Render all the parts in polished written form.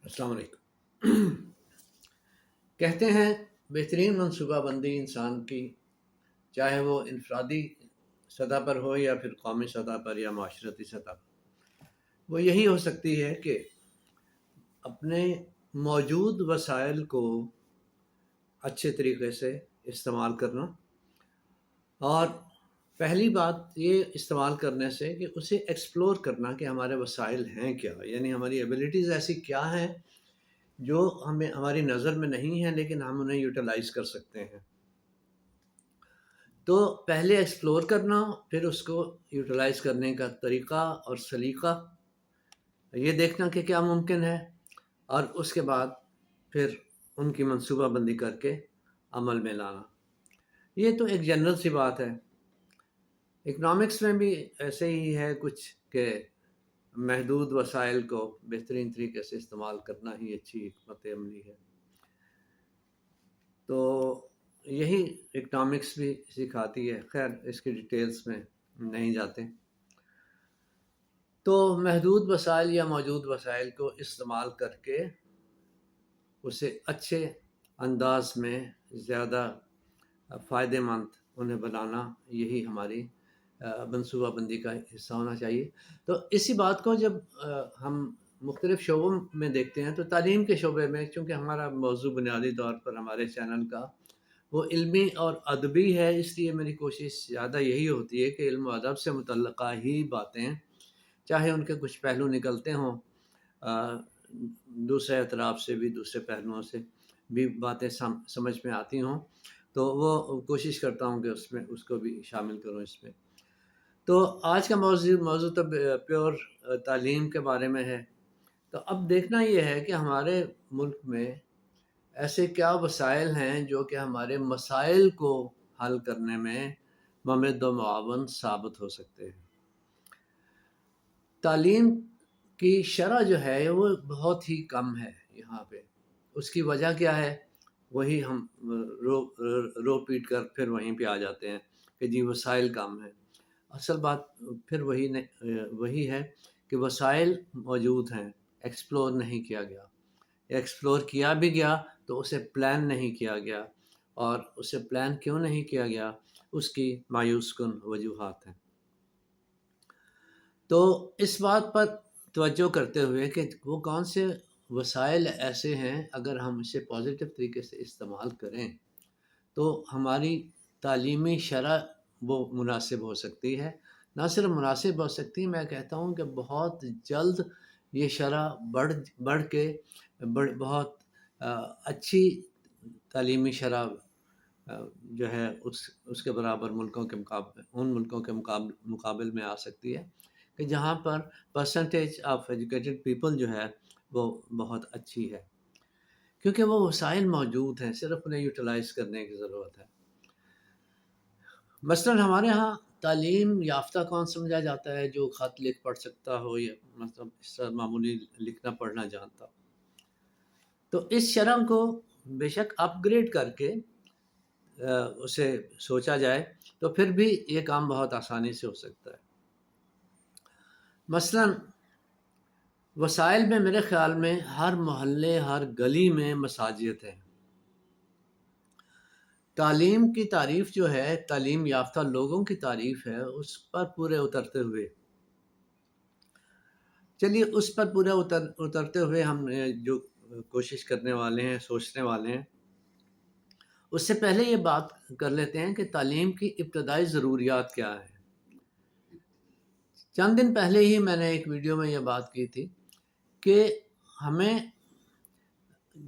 السلام علیکم۔ کہتے ہیں بہترین منصوبہ بندی انسان کی، چاہے وہ انفرادی سطح پر ہو یا پھر قومی سطح پر یا معاشرتی سطح پر، وہ یہی ہو سکتی ہے کہ اپنے موجود وسائل کو اچھے طریقے سے استعمال کرنا، اور پہلی بات یہ استعمال کرنے سے کہ اسے ایکسپلور کرنا کہ ہمارے وسائل ہیں کیا، یعنی ہماری ایبیلٹیز ایسی کیا ہیں جو ہمیں ہماری نظر میں نہیں ہیں لیکن ہم انہیں یوٹیلائز کر سکتے ہیں۔ تو پہلے ایکسپلور کرنا، پھر اس کو یوٹیلائز کرنے کا طریقہ اور سلیقہ یہ دیکھنا کہ کیا ممکن ہے، اور اس کے بعد پھر ان کی منصوبہ بندی کر کے عمل میں لانا۔ یہ تو ایک جنرل سی بات ہے۔ اکنامکس میں بھی ایسے ہی ہے کچھ کہ محدود وسائل کو بہترین طریقے سے استعمال کرنا ہی اچھی حکمت عملی ہے۔ تو یہی اکنامکس بھی سکھاتی ہے، خیر اس کی ڈیٹیلز میں نہیں جاتے۔ تو محدود وسائل یا موجود وسائل کو استعمال کر کے اسے اچھے انداز میں زیادہ فائدہ مند انہیں بنانا، یہی ہماری منصوبہ بندی کا حصہ ہونا چاہیے۔ تو اسی بات کو جب ہم مختلف شعبوں میں دیکھتے ہیں، تو تعلیم کے شعبے میں، چونکہ ہمارا موضوع بنیادی طور پر ہمارے چینل کا وہ علمی اور ادبی ہے، اس لیے میری کوشش زیادہ یہی ہوتی ہے کہ علم و ادب سے متعلقہ ہی باتیں، چاہے ان کے کچھ پہلو نکلتے ہوں دوسرے اطراف سے بھی، دوسرے پہلوؤں سے بھی باتیں سمجھ میں آتی ہوں، تو وہ کوشش کرتا ہوں کہ اس کو بھی شامل کروں اس میں۔ تو آج کا موضوع تو پیور تعلیم کے بارے میں ہے۔ تو اب دیکھنا یہ ہے کہ ہمارے ملک میں ایسے کیا وسائل ہیں جو کہ ہمارے مسائل کو حل کرنے میں ممد و معاون ثابت ہو سکتے ہیں۔ تعلیم کی شرح جو ہے وہ بہت ہی کم ہے یہاں پہ۔ اس کی وجہ کیا ہے؟ وہی ہم رو پیٹ کر پھر وہیں پہ آ جاتے ہیں کہ جی وسائل کم ہیں۔ اصل بات پھر وہی ہے کہ وسائل موجود ہیں، ایکسپلور نہیں کیا گیا، ایکسپلور کیا بھی گیا تو اسے پلان نہیں کیا گیا، اور اسے پلان کیوں نہیں کیا گیا اس کی مایوس کن وجوہات ہیں۔ تو اس بات پر توجہ کرتے ہوئے کہ وہ کون سے وسائل ایسے ہیں اگر ہم اسے پازیٹیو طریقے سے استعمال کریں تو ہماری تعلیمی شرح وہ مناسب ہو سکتی ہے۔ نہ صرف مناسب ہو سکتی، میں کہتا ہوں کہ بہت جلد یہ شرح بڑھ کے بہت اچھی تعلیمی شرح جو ہے اس کے برابر ان ملکوں کے مقابل میں آ سکتی ہے کہ جہاں پر پرسنٹیج آف ایجوکیٹڈ پیپل جو ہے وہ بہت اچھی ہے، کیونکہ وہ وسائل موجود ہیں، صرف انہیں یوٹیلائز کرنے کی ضرورت ہے۔ مثلاً ہمارے ہاں تعلیم یافتہ کون سمجھا جاتا ہے؟ جو خط لکھ پڑھ سکتا ہو یا مطلب اس طرح معمولی لکھنا پڑھنا جانتا ہو۔ تو اس شرح کو بے شک اپ گریڈ کر کے اسے سوچا جائے تو پھر بھی یہ کام بہت آسانی سے ہو سکتا ہے۔ مثلاً وسائل میں میرے خیال میں ہر محلے، ہر گلی میں مساجد ہیں۔ تعلیم کی تعریف جو ہے، تعلیم یافتہ لوگوں کی تعریف ہے، اس پر پورے اترتے ہوئے، چلیے اس پر پورے اترتے ہوئے ہم جو کوشش کرنے والے ہیں، سوچنے والے ہیں، اس سے پہلے یہ بات کر لیتے ہیں کہ تعلیم کی ابتدائی ضروریات کیا ہیں۔ چند دن پہلے ہی میں نے ایک ویڈیو میں یہ بات کی تھی کہ ہمیں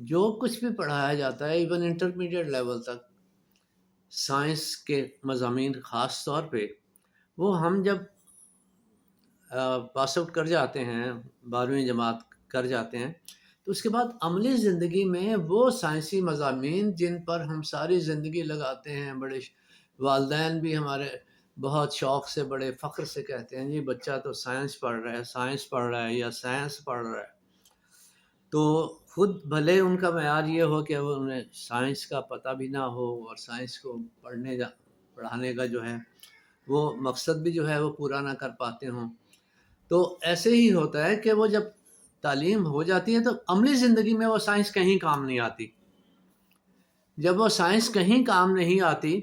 جو کچھ بھی پڑھایا جاتا ہے، ایون انٹرمیڈیٹ لیول تک، سائنس کے مضامین خاص طور پہ، وہ ہم جب پاس آؤٹ کر جاتے ہیں، 12ویں جماعت کر جاتے ہیں، تو اس کے بعد عملی زندگی میں وہ سائنسی مضامین جن پر ہم ساری زندگی لگاتے ہیں، بڑے والدین بھی ہمارے بہت شوق سے، بڑے فخر سے کہتے ہیں جی بچہ تو سائنس پڑھ رہا ہے، سائنس پڑھ رہا ہے یا سائنس پڑھ رہا ہے، تو خود بھلے ان کا معیار یہ ہو کہ وہ انہیں سائنس کا پتہ بھی نہ ہو، اور سائنس کو پڑھانے کا جو ہے وہ مقصد بھی جو ہے وہ پورا نہ کر پاتے ہوں۔ تو ایسے ہی ہوتا ہے کہ وہ جب تعلیم ہو جاتی ہے تو عملی زندگی میں وہ سائنس کہیں کام نہیں آتی. جب وہ سائنس کہیں کام نہیں آتی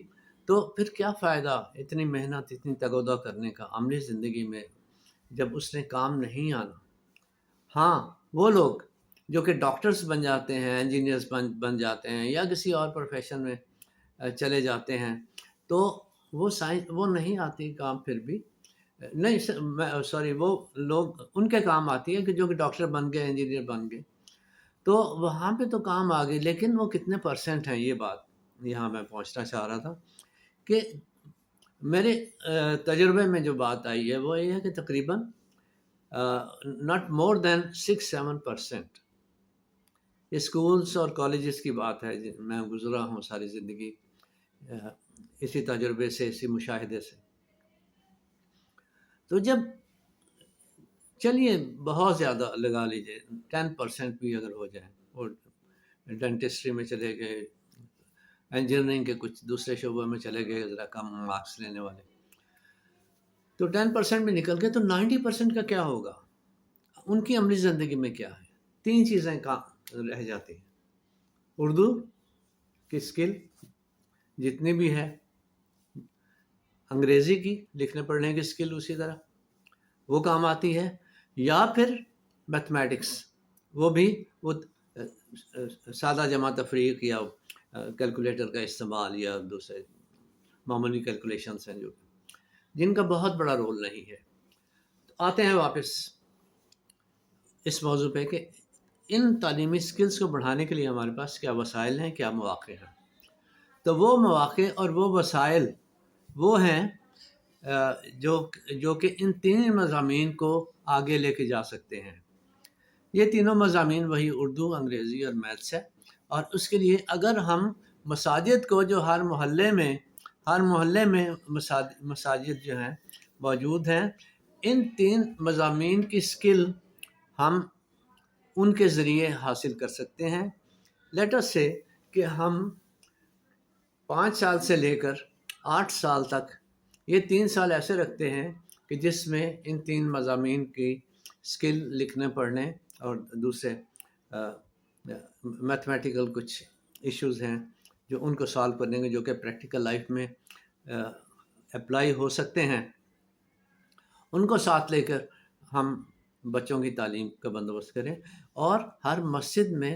تو پھر کیا فائدہ اتنی محنت اتنی تگودہ کرنے کا عملی زندگی میں جب اس نے کام نہیں آنا. ہاں وہ لوگ جو کہ ڈاکٹرز بن جاتے ہیں، انجینئرز بن جاتے ہیں یا کسی اور پروفیشن میں چلے جاتے ہیں تو وہ سائنس وہ نہیں آتی کام پھر بھی نہیں سوری وہ لوگ ان کے کام آتی ہے کہ جو کہ ڈاکٹر بن گئے انجینئر بن گئے تو وہاں پہ تو کام آ گئی، لیکن وہ کتنے پرسنٹ ہیں یہ بات یہاں میں پہنچنا چاہ رہا تھا کہ میرے تجربے میں جو بات آئی ہے وہ یہ ہے کہ تقریباً not more than 6-7%. اسکولس اور کالجز کی بات ہے، میں گزرا ہوں ساری زندگی اسی تجربے سے، اسی مشاہدے سے. تو جب چلیے بہت زیادہ لگا لیجیے 10% بھی اگر ہو جائے، اور ڈینٹسٹری میں چلے گئے، انجینئرنگ کے کچھ دوسرے شعبوں میں چلے گئے ذرا کم مارکس لینے والے، تو 10% بھی نکل گئے تو 90% کا کیا ہوگا؟ ان کی عملی زندگی میں کیا ہے؟ 3 چیزیں رہ جاتی ہیں. اردو کی اسکل جتنی بھی ہے، انگریزی کی لکھنے پڑھنے کی اسکل اسی طرح وہ کام آتی ہے، یا پھر میتھمیٹکس وہ بھی وہ سادہ جمع تفریق یا کیلکولیٹر کا استعمال یا دوسرے معمولی کیلکولیشنس ہیں جو جن کا بہت بڑا رول نہیں ہے. آتے ہیں واپس اس موضوع پہ کہ ان تعلیمی سکلز کو بڑھانے کے لیے ہمارے پاس کیا وسائل ہیں، کیا مواقع ہیں. تو وہ مواقع اور وہ وسائل وہ ہیں جو کہ ان 3 مضامین کو آگے لے کے جا سکتے ہیں. یہ تینوں مضامین وہی اردو، انگریزی اور میتھس ہے. اور اس کے لیے اگر ہم مساجد کو جو ہر محلے میں مساجد جو ہیں موجود ہیں، ان 3 مضامین کی سکل ہم ان کے ذریعے حاصل کر سکتے ہیں. لیٹ اس سے کہ ہم 5 سال سے لے کر 8 سال تک یہ 3 سال ایسے رکھتے ہیں کہ جس میں ان 3 مضامین کی سکل لکھنے پڑھنے اور دوسرے میتھمیٹیکل کچھ ایشوز ہیں جو ان کو سالو کرنے کے جو کہ پریکٹیکل لائف میں اپلائی ہو سکتے ہیں، ان کو ساتھ لے کر ہم بچوں کی تعلیم کا بندوبست کریں. اور ہر مسجد میں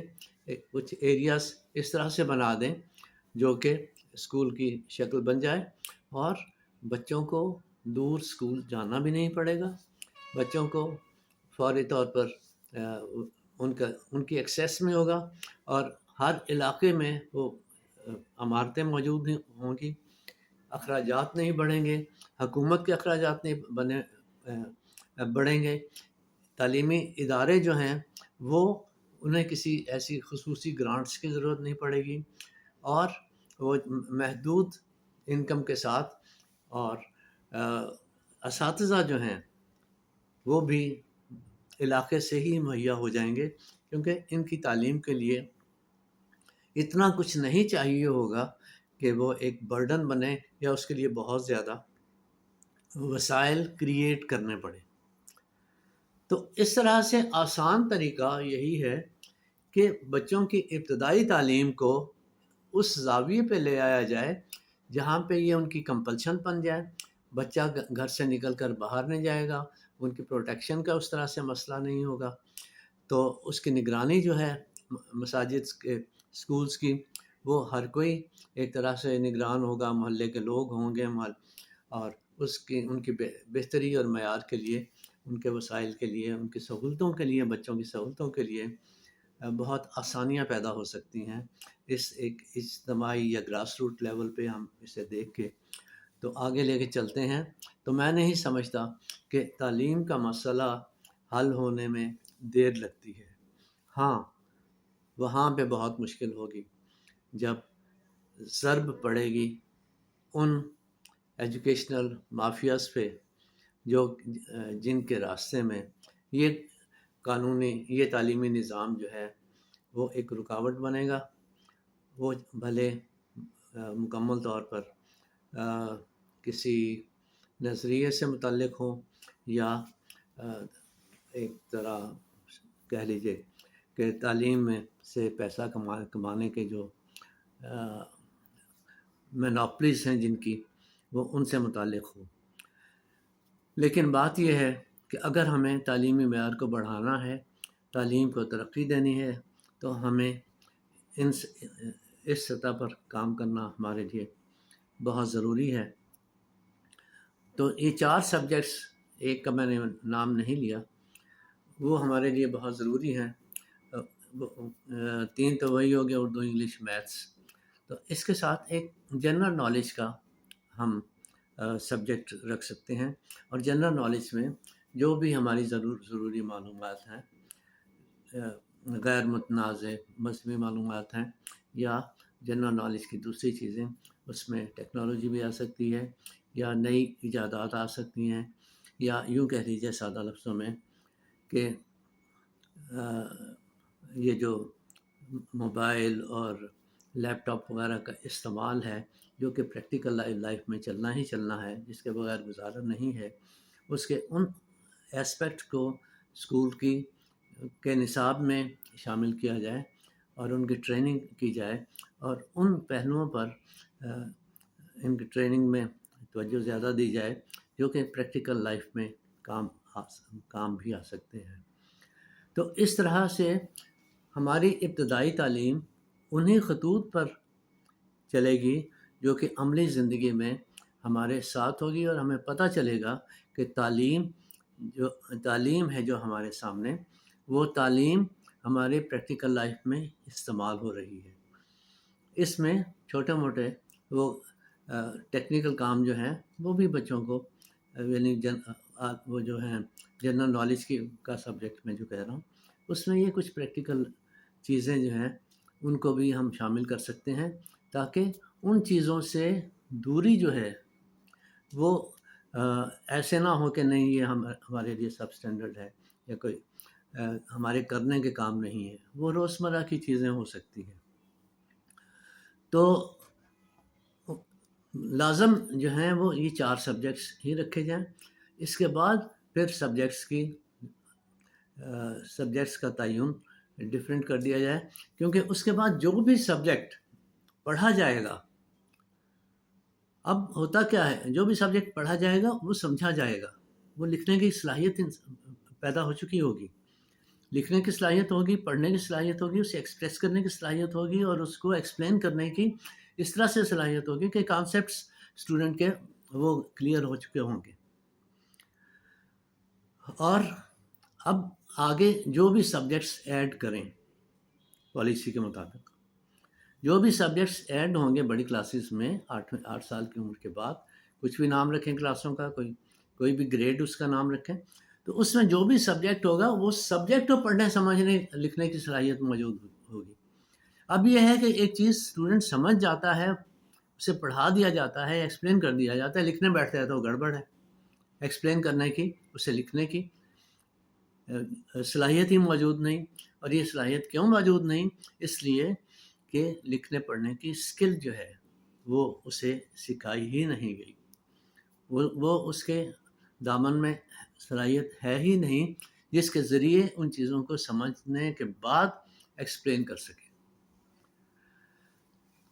کچھ ایریاز اس طرح سے بنا دیں جو کہ اسکول کی شکل بن جائے، اور بچوں کو دور اسکول جانا بھی نہیں پڑے گا. بچوں کو فوری طور پر ان کی ایکسیس میں ہوگا، اور ہر علاقے میں وہ عمارتیں موجود ہوں گی، اخراجات نہیں بڑھیں گے، حکومت کے اخراجات نہیں بڑھیں گے. تعلیمی ادارے جو ہیں وہ انہیں کسی ایسی خصوصی گرانٹس کی ضرورت نہیں پڑے گی، اور وہ محدود انکم کے ساتھ، اور اساتذہ جو ہیں وہ بھی علاقے سے ہی مہیا ہو جائیں گے، کیونکہ ان کی تعلیم کے لیے اتنا کچھ نہیں چاہیے ہوگا کہ وہ ایک برڈن بنے یا اس کے لیے بہت زیادہ وسائل کریٹ کرنے پڑے. تو اس طرح سے آسان طریقہ یہی ہے کہ بچوں کی ابتدائی تعلیم کو اس زاویے پہ لے آیا جائے جہاں پہ یہ ان کی کمپلشن بن جائے. بچہ گھر سے نکل کر باہر نہیں جائے گا، ان کی پروٹیکشن کا اس طرح سے مسئلہ نہیں ہوگا. تو اس کی نگرانی جو ہے مساجد کے اسکولس کی، وہ ہر کوئی ایک طرح سے نگران ہوگا، محلے کے لوگ ہوں گے، اور ان کی بہتری اور معیار کے لیے، ان کے وسائل کے لیے، ان کی سہولتوں کے لیے، بچوں کی سہولتوں کے لیے بہت آسانیاں پیدا ہو سکتی ہیں. اس ایک اجتماعی یا گراس روٹ لیول پہ ہم اسے دیکھ کے تو آگے لے کے چلتے ہیں. تو میں نہیں سمجھتا کہ تعلیم کا مسئلہ حل ہونے میں دیر لگتی ہے. ہاں وہاں پہ بہت مشکل ہوگی جب ضرب پڑے گی ان ایجوکیشنل مافیاز پہ جن کے راستے میں یہ تعلیمی نظام جو ہے وہ ایک رکاوٹ بنے گا. وہ بھلے مکمل طور پر کسی نظریے سے متعلق ہوں یا ایک طرح کہہ لیجیے کہ تعلیم میں سے پیسہ کمانے کے جو مینوپلیز ہیں جن کی، وہ ان سے متعلق ہو. لیکن بات یہ ہے کہ اگر ہمیں تعلیمی معیار کو بڑھانا ہے، تعلیم کو ترقی دینی ہے، تو ہمیں اس سطح پر کام کرنا ہمارے لیے بہت ضروری ہے. تو یہ 4 سبجیکٹس، ایک کا میں نے نام نہیں لیا، وہ ہمارے لیے بہت ضروری ہیں. 3 تو وہی ہو گیا، اردو، انگلش، میتھس. تو اس کے ساتھ ایک جنرل نالج کا ہم سبجیکٹ رکھ سکتے ہیں، اور جنرل نالج میں جو بھی ہماری ضروری معلومات ہیں، غیر متنازع مذہبی معلومات ہیں، یا جنرل نالج کی دوسری چیزیں، اس میں ٹیکنالوجی بھی آ سکتی ہے، یا نئی ایجادات آ سکتی ہیں، یا یوں کہہ لیجیے سادہ لفظوں میں کہ یہ جو موبائل اور لیپ ٹاپ وغیرہ کا استعمال ہے، جو کہ پریکٹیکل لائف میں چلنا ہی چلنا ہے، جس کے بغیر گزارا نہیں ہے، اس کے ان ایسپیکٹ کو اسکول کے نصاب میں شامل کیا جائے، اور ان کی ٹریننگ کی جائے، اور ان پہلوؤں پر ان کی ٹریننگ میں توجہ زیادہ دی جائے جو کہ پریکٹیکل لائف میں کام بھی آ سکتے ہیں. تو اس طرح سے ہماری ابتدائی تعلیم انہی خطوط پر چلے گی جو کہ عملی زندگی میں ہمارے ساتھ ہوگی، اور ہمیں پتہ چلے گا کہ تعلیم ہے جو ہمارے سامنے، وہ تعلیم ہمارے پریکٹیکل لائف میں استعمال ہو رہی ہے. اس میں چھوٹے موٹے وہ ٹیکنیکل کام جو ہیں وہ بھی بچوں کو، یعنی وہ جو ہیں جنرل نالج کا سبجیکٹ میں جو کہہ رہا ہوں، اس میں یہ کچھ پریکٹیکل چیزیں جو ہیں ان کو بھی ہم شامل کر سکتے ہیں، تاکہ ان چیزوں سے دوری جو ہے وہ ایسے نہ ہو کہ نہیں یہ ہمارے لیے سب اسٹینڈرڈ ہے، یا کوئی ہمارے کرنے کے کام نہیں ہے. وہ روزمرہ کی چیزیں ہو سکتی ہیں. تو لازم جو ہیں وہ یہ 4 سبجیکٹس ہی رکھے جائیں. اس کے بعد پھر سبجیکٹس کا تعین ڈفرینٹ کر دیا جائے، کیونکہ اس کے بعد جو بھی سبجیکٹ پڑھا جائے گا، اب ہوتا کیا ہے، جو بھی سبجیکٹ پڑھا جائے گا وہ سمجھا جائے گا، وہ لکھنے کی صلاحیت پیدا ہو چکی ہوگی، لکھنے کی صلاحیت ہوگی، پڑھنے کی صلاحیت ہوگی، اسے ایکسپریس کرنے کی صلاحیت ہوگی، اور اس کو ایکسپلین کرنے کی اس طرح سے صلاحیت ہوگی کہ کانسیپٹس اسٹوڈنٹ کے وہ کلیئر ہو چکے ہوں گے. اور اب آگے جو بھی سبجیکٹس ایڈ کریں پالیسی کے مطابق، جو بھی سبجیکٹس ایڈ ہوں گے بڑی کلاسز میں 8 سال کی عمر کے بعد، کچھ بھی نام رکھیں کلاسوں کا، کوئی بھی گریڈ اس کا نام رکھیں، تو اس میں جو بھی سبجیکٹ ہوگا وہ سبجیکٹ کو پڑھنے سمجھنے لکھنے کی صلاحیت موجود ہوگی. اب یہ ہے کہ ایک چیز اسٹوڈنٹ سمجھ جاتا ہے، اسے پڑھا دیا جاتا ہے، ایکسپلین کر دیا جاتا ہے، لکھنے بیٹھتا ہے تو گڑبڑ ہے. ایکسپلین کرنے کی، اسے لکھنے کی صلاحیت ہی موجود نہیں. اور یہ صلاحیت کیوں موجود نہیں؟ اس لیے کہ لکھنے پڑھنے کی اسکل جو ہے وہ اسے سکھائی ہی نہیں گئی، وہ اس کے دامن میں صلاحیت ہے ہی نہیں جس کے ذریعے ان چیزوں کو سمجھنے کے بعد ایکسپلین کر سکے.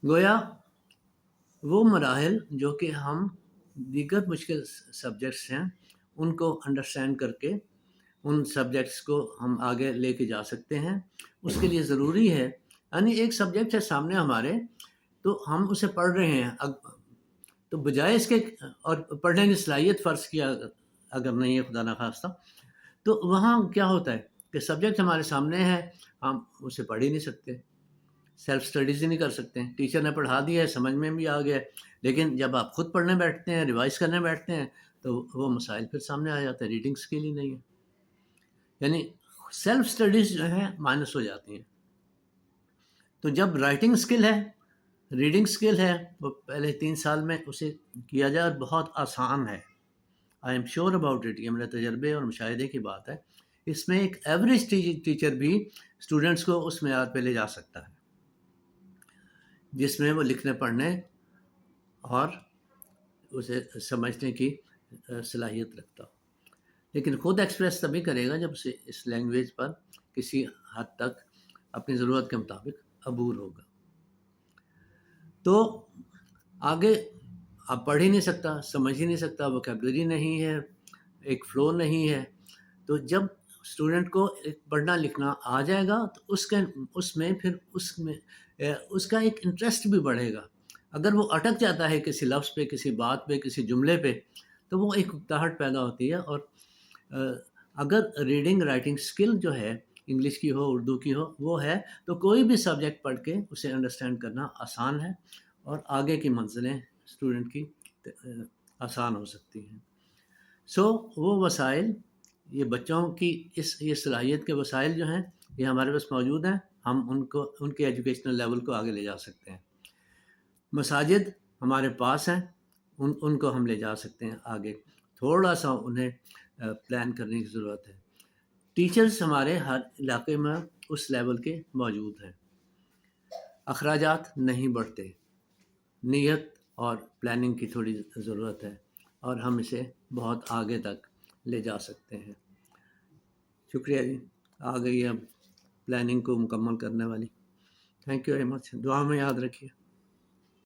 گویا وہ مراحل جو کہ ہم دیگر مشکل سبجیکٹس ہیں ان کو انڈرسٹینڈ کر کے ان سبجیکٹس کو ہم آگے لے کے جا سکتے ہیں. اس کے لیے ضروری ہے، یعنی ایک سبجیکٹ ہے سامنے ہمارے، تو ہم اسے پڑھ رہے ہیں، تو بجائے اس کے، اور پڑھنے کی صلاحیت فرض کیا اگر نہیں ہے خدا نخواستہ، تو وہاں کیا ہوتا ہے کہ سبجیکٹ ہمارے سامنے ہے، ہم اسے پڑھ ہی نہیں سکتے، سیلف اسٹڈیز ہی نہیں کر سکتے. ٹیچر نے پڑھا دیا ہے، سمجھ میں بھی آ گیا ہے، لیکن جب آپ خود پڑھنے بیٹھتے ہیں، ریوائز کرنے بیٹھتے ہیں، تو وہ مسائل پھر سامنے آ جاتے ہیں. ریڈنگ اسکل ہی نہیں ہے، یعنی سیلف اسٹڈیز جو ہیں مائنس ہو جاتی ہیں. تو جب رائٹنگ اسکل ہے، ریڈنگ اسکل ہے، وہ پہلے 3 سال میں اسے کیا جائے، اور بہت آسان ہے. I am sure about it, یہ میرے تجربے اور مشاہدے کی بات ہے. اس میں ایک ایوریج ٹیچر بھی اسٹوڈنٹس کو اس معیار پہ لے جا سکتا ہے جس میں وہ لکھنے پڑھنے اور اسے سمجھنے کی صلاحیت رکھتا ہو. لیکن خود ایکسپریس تبھی کرے گا جب اسے اس لینگویج پر کسی حد تک اپنی ضرورت کے مطابق عبور ہوگا. تو آگے آپ پڑھ ہی نہیں سکتا، سمجھ ہی نہیں سکتا، ووکیبلری نہیں ہے، ایک فلو نہیں ہے. تو جب اسٹوڈنٹ کو ایک پڑھنا لکھنا آ جائے گا تو اس میں پھر اس کا ایک انٹرسٹ بھی بڑھے گا. اگر وہ اٹک جاتا ہے کسی لفظ پہ، کسی بات پہ، کسی جملے پہ، تو وہ ایک اکتاہٹ پیدا ہوتی ہے. اور اگر ریڈنگ رائٹنگ سکل جو ہے، انگلش کی ہو، اردو کی ہو، وہ ہے، تو کوئی بھی سبجیکٹ پڑھ کے اسے انڈرسٹینڈ کرنا آسان ہے اور آگے کی منزلیں اسٹوڈنٹ کی آسان ہو سکتی ہیں. وہ وسائل، یہ بچوں کی یہ صلاحیت کے وسائل جو ہیں یہ ہمارے پاس موجود ہیں. ہم ان کے ایجوکیشنل لیول کو آگے لے جا سکتے ہیں. مساجد ہمارے پاس ہیں، ان کو ہم لے جا سکتے ہیں آگے. تھوڑا سا انہیں پلان کرنے کی ضرورت ہے. ٹیچرز ہمارے ہر علاقے میں اس لیول کے موجود ہیں. اخراجات نہیں بڑھتے، نیت اور پلاننگ کی تھوڑی ضرورت ہے اور ہم اسے بہت آگے تک لے جا سکتے ہیں. شکریہ جی. آ گئی اب پلاننگ کو مکمل کرنے والی. Thank you very much. دعا میں یاد رکھیے.